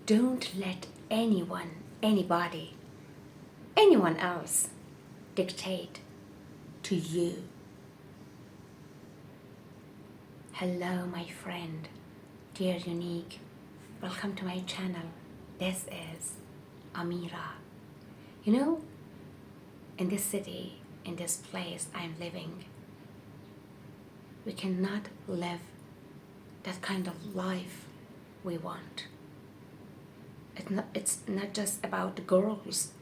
Don't let anyone, anybody, anyone else dictate to you. Hello, my friend, dear unique. Welcome to my channel. This is Amira. You know, in this city, in this place I'm living, we cannot live that kind of life we want. It's not just about girls,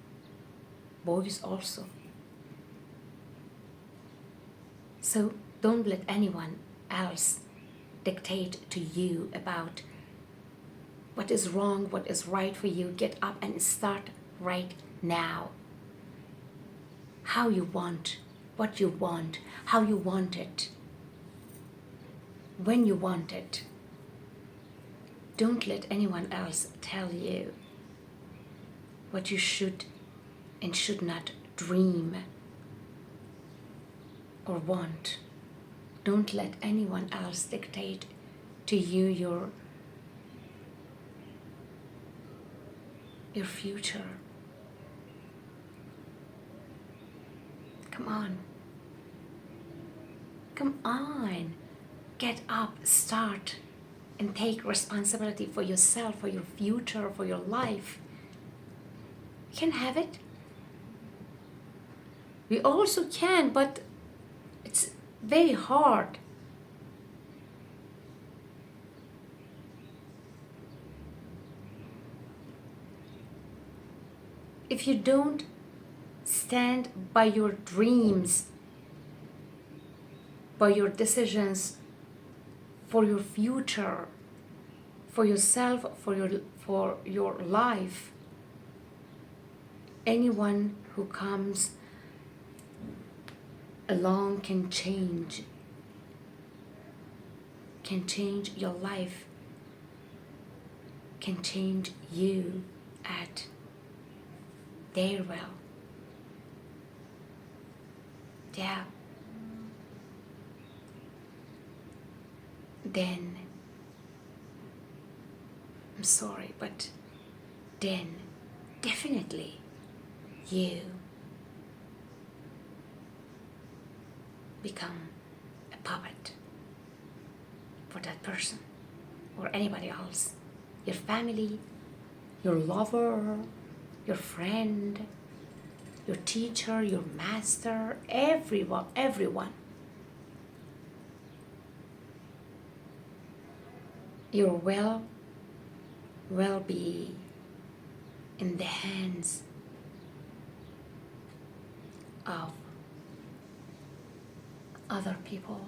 boys also. So don't let anyone else dictate to you about what is wrong, what is right for you. Get up and start right now. How you want, what you want, how you want it, when you want it. Don't let anyone else tell you what you should and should not dream or want. Don't let anyone else dictate to you your future. Come on. Come on. Get up, start, and take responsibility for yourself, for your future, for your life. You can have it. We also can, but it's very hard. If you don't stand by your dreams, by your decisions, for your future, for yourself, for your life, anyone who comes along can change your life, can change you at their will. Yeah. Then, I'm sorry, but then definitely you become a puppet for that person or anybody else. Your family, your lover, your friend, your teacher, your master, everyone. Your will be in the hands of other people.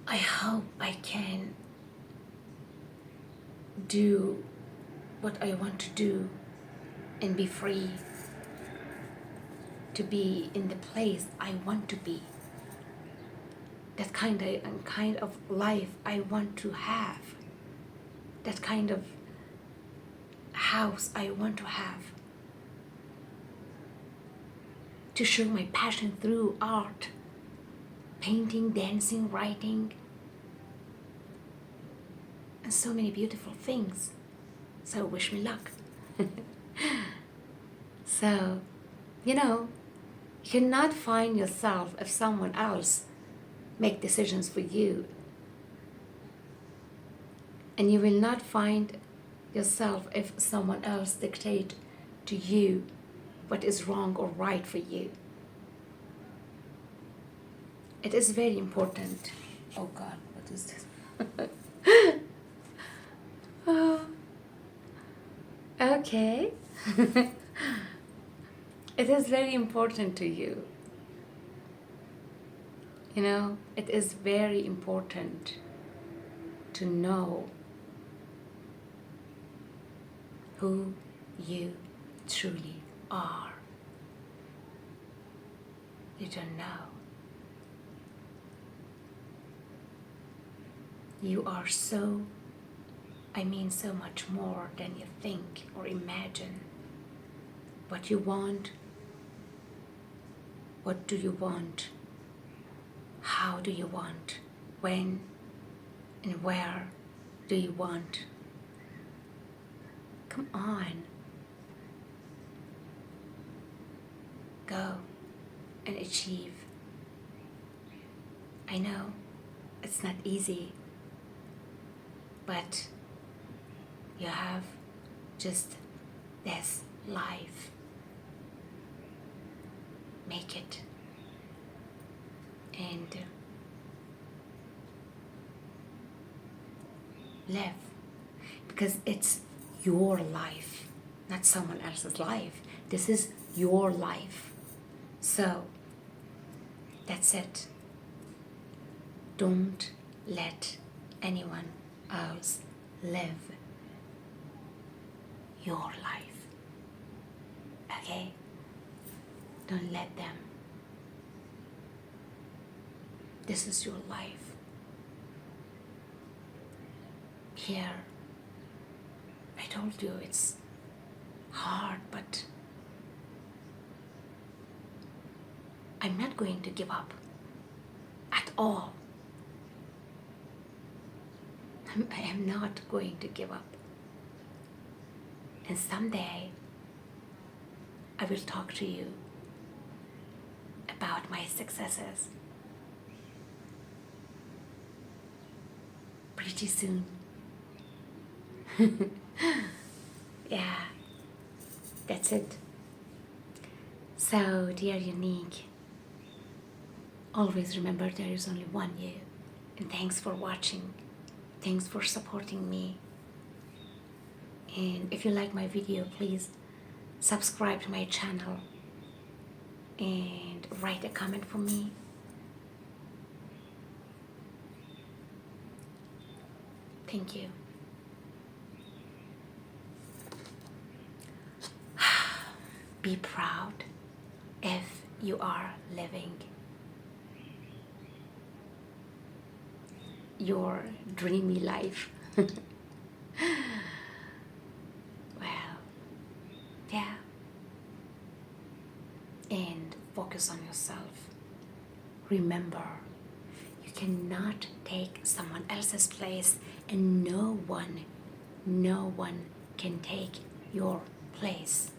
I hope I can do what I want to do and be free to be in the place I want to be. That kind of life I want to have. That kind of house I want to have. To show my passion through art, painting, dancing, writing, and so many beautiful things. So wish me luck. So, you cannot find yourself if someone else make decisions for you. And you will not find yourself if someone else dictate to you what is wrong or right for you. It is very important. Oh God, what is this? Okay. It is very important to you. It is very important to know who you truly are. You don't know. You are so much more than you think or imagine. What you want, what do you want, how do you want, when And where do you want? Come on. Go and achieve. I know it's not easy, but you have just this life. Make it. And live, because it's your life, not someone else's life. This is your life. So that's it. Don't let anyone else live your life. Okay? Don't let them. This is your life. Here, I told you it's hard, but I'm not going to give up at all. I am not going to give up. And someday, I will talk to you about my successes. Pretty soon. Yeah, that's it. So, dear Unique, always remember there is only one you. And thanks for watching. Thanks for supporting me. And if you like my video, please subscribe to my channel and write a comment for me. Thank you. Be proud if you are living your dreamy life. Well, yeah. And focus on yourself. Remember, you cannot take someone else's place, and no one can take your place.